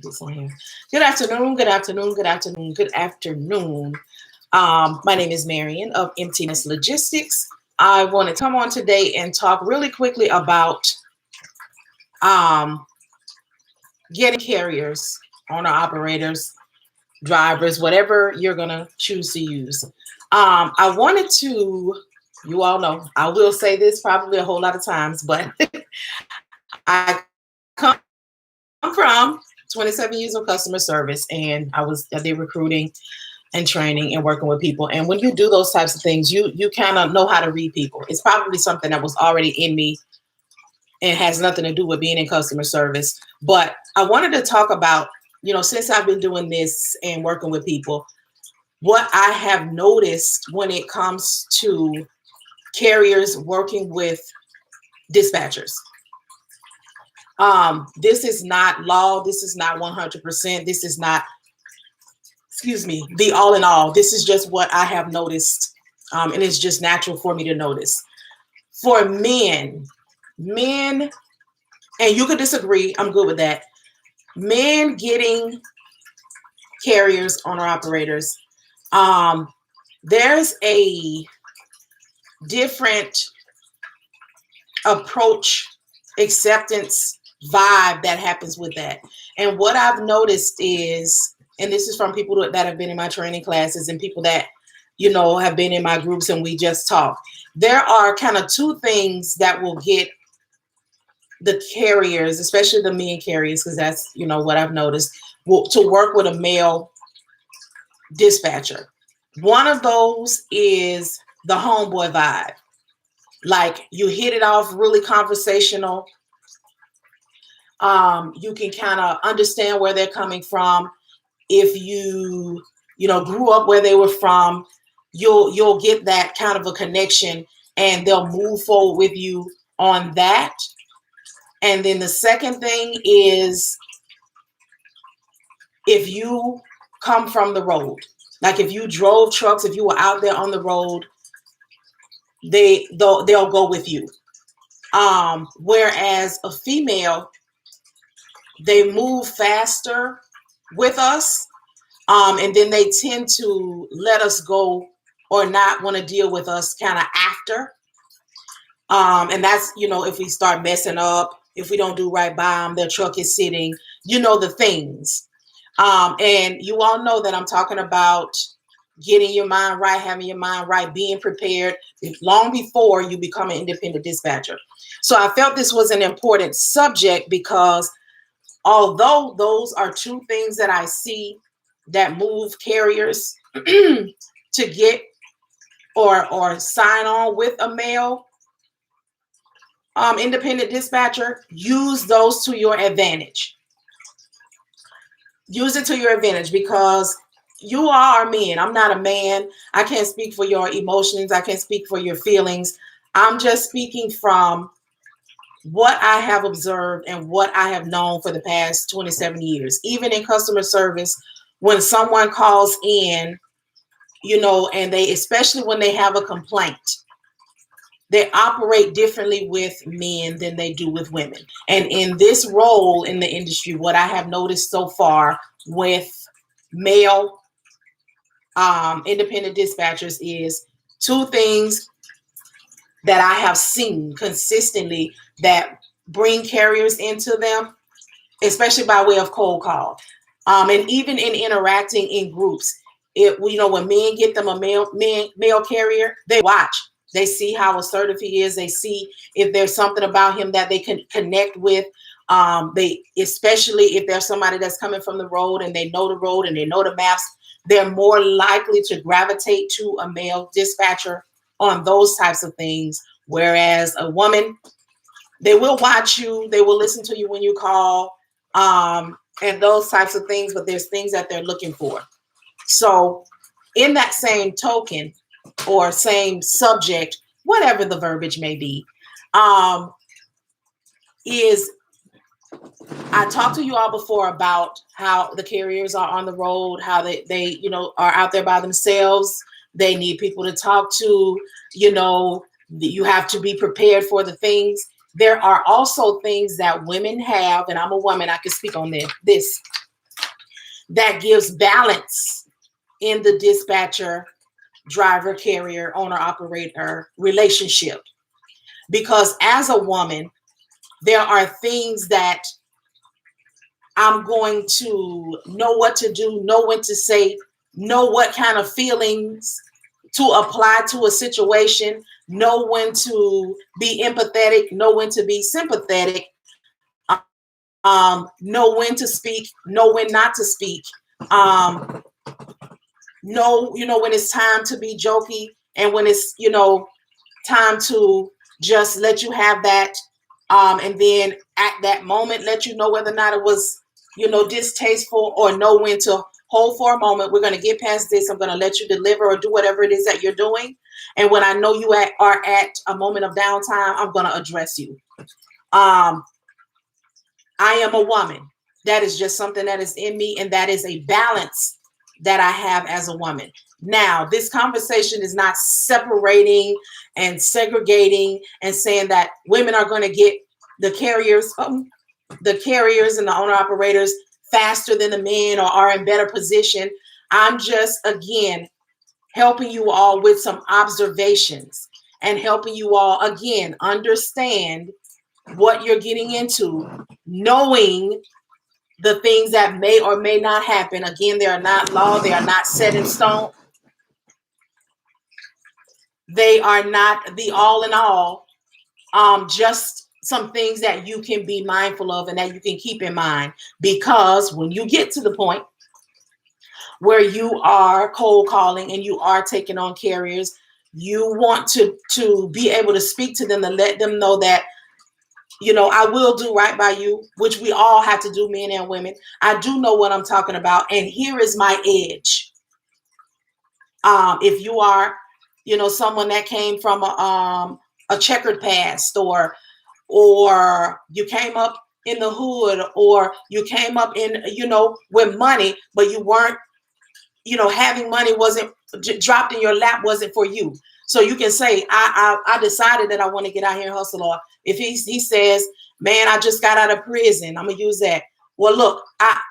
this on here. Good afternoon, good afternoon, good afternoon, good afternoon. My name is Marian of Emptiness Logistics. I want to come on today and talk really quickly about um, getting carriers, owner operators, drivers, whatever you're going to choose to use. I wanted to, you all know, I will say this probably a whole lot of times, but I come from 27 years of customer service, and I did recruiting and training and working with people. And when you do those types of things, you kind of know how to read people. It's probably something that was already in me and has nothing to do with being in customer service. But I wanted to talk about, since I've been doing this and working with people, what I have noticed when it comes to carriers working with dispatchers. This is not law. This is not 100%. This is not, the all in all. This is just what I have noticed. And it's just natural for me to notice. For men, and you could disagree, I'm good with that. Men getting carriers, owner operators, there's a different approach, acceptance, vibe that happens with that. And what I've noticed is, and this is from people that have been in my training classes and people that, have been in my groups and we just talk. There are kind of two things that will get the carriers, especially the men carriers, because that's, what I've noticed, to work with a male dispatcher. One of those is the homeboy vibe. Like, you hit it off really conversational. You can kind of understand where they're coming from. If you, grew up where they were from, you'll get that kind of a connection, and they'll move forward with you on that. And then the second thing is, if you come from the road, like if you drove trucks, if you were out there on the road, they'll go with you. Whereas a female, they move faster with us, and then they tend to let us go or not want to deal with us kind of after. And that's, if we start messing up, if we don't do right by them, their truck is sitting, the things. And you all know that I'm talking about getting your mind right, having your mind right, being prepared long before you become an independent dispatcher. So I felt this was an important subject because although those are two things that I see that move carriers to get or sign on with a male independent dispatcher, use those to your advantage. Use it to your advantage because you are men. I'm not a man. I can't speak for your emotions. I can't speak for your feelings. I'm just speaking from what I have observed and what I have known for the past 27 years. Even in customer service, when someone calls in, and they, especially when they have a complaint, they operate differently with men than they do with women. And in this role in the industry, what I have noticed so far with male independent dispatchers is two things that I have seen consistently that bring carriers into them, especially by way of cold call. And even in interacting in groups, when men get them a male carrier, they watch. They see how assertive he is. They see if there's something about him that they can connect with. Especially if there's somebody that's coming from the road and they know the road and they know the maps, they're more likely to gravitate to a male dispatcher on those types of things. Whereas a woman, they will watch you. They will listen to you when you call, and those types of things. But there's things that they're looking for. So in that same token, or same subject, whatever the verbiage may be, is I talked to you all before about how the carriers are on the road, how they are out there by themselves. They need people to talk to, you have to be prepared for the things. There are also things that women have, and I'm a woman, I can speak on this. that gives balance in the dispatcher, driver, carrier, owner, operator relationship. Because as a woman, there are things that I'm going to know what to do, know when to say, know what kind of feelings to apply to a situation, know when to be empathetic, know when to be sympathetic, know when to speak, know when not to speak, know, when it's time to be jokey and when it's, time to just let you have that. And then at that moment, let you know whether or not it was, distasteful, or know when to hold for a moment. We're going to get past this. I'm going to let you deliver or do whatever it is that you're doing. And when I know you are at a moment of downtime, I'm going to address you. I am a woman. That is just something that is in me, and that is a balance that I have as a woman. Now, this conversation is not separating and segregating and saying that women are going to get the carriers and the owner operators faster than the men or are in better position. I'm just, again, helping you all with some observations and helping you all, again, understand what you're getting into, knowing the things that may or may not happen. Again, they are not law. They are not set in stone. They are not the all in all. Just some things that you can be mindful of and that you can keep in mind, because when you get to the point where you are cold calling and you are taking on carriers, you want to be able to speak to them and let them know that, I will do right by you, which we all have to do, men and women. I do know what I'm talking about. And here is my edge. If you are, someone that came from a checkered past, or you came up in the hood, or you came up in, with money, but you weren't, having money wasn't dropped in your lap, wasn't for you. So you can say, I decided that I want to get out here and hustle. Or if he says, man, I just got out of prison, I'm going to use that. Well, look,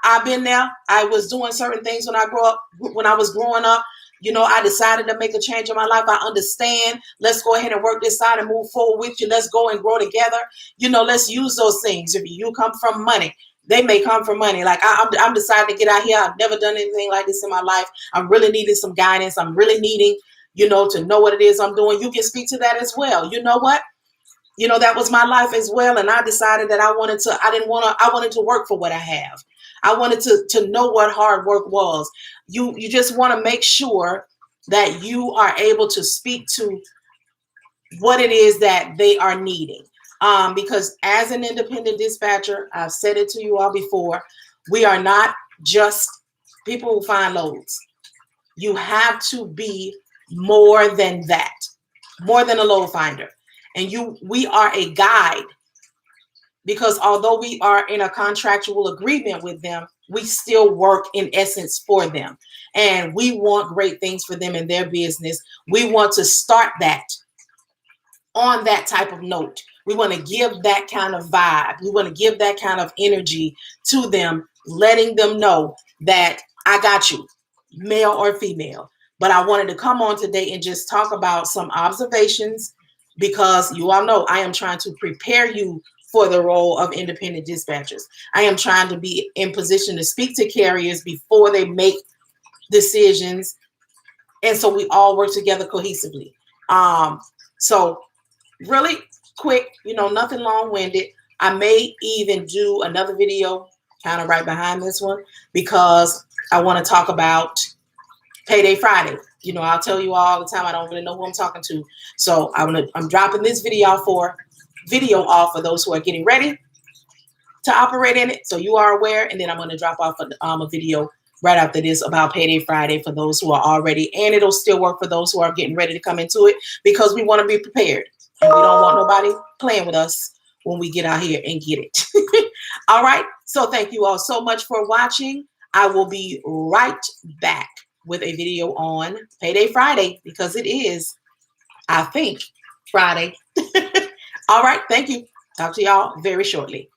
I've been there. I was doing certain things when I was growing up. I decided to make a change in my life. I understand. Let's go ahead and work this out and move forward with you. Let's go and grow together. Let's use those things. If you come from money, they may come from money. Like I'm deciding to get out here. I've never done anything like this in my life. I'm really needing some guidance. I'm really needing, to know what it is I'm doing. You can speak to that as well. You know what? That was my life as well. And I decided that I wanted to work for what I have. I wanted to know what hard work was. You just want to make sure that you are able to speak to what it is that they are needing. Because as an independent dispatcher, I've said it to you all before, we are not just people who find loads. You have to be more than that, more than a load finder. And we are a guide, because although we are in a contractual agreement with them, we still work in essence for them. And we want great things for them in their business. We want to start that on that type of note. We want to give that kind of vibe. We want to give that kind of energy to them, letting them know that I got you, male or female. But I wanted to come on today and just talk about some observations, because you all know I am trying to prepare you for the role of independent dispatchers. I am trying to be in position to speak to carriers before they make decisions. And so we all work together cohesively. So really quick, nothing long-winded. I may even do another video kind of right behind this one, because I want to talk about Payday Friday. I'll tell you all the time, I don't really know who I'm talking to. So I'm dropping this video off for those who are getting ready to operate in it, so you are aware. And then I'm going to drop off a video right after this about Payday Friday for those who are already, and it'll still work for those who are getting ready to come into it, because we want to be prepared. And we don't want nobody playing with us when we get out here and get it. All right. So thank you all so much for watching. I will be right back with a video on Payday Friday, because it is, I think, Friday. All right. Thank you. Talk to y'all very shortly.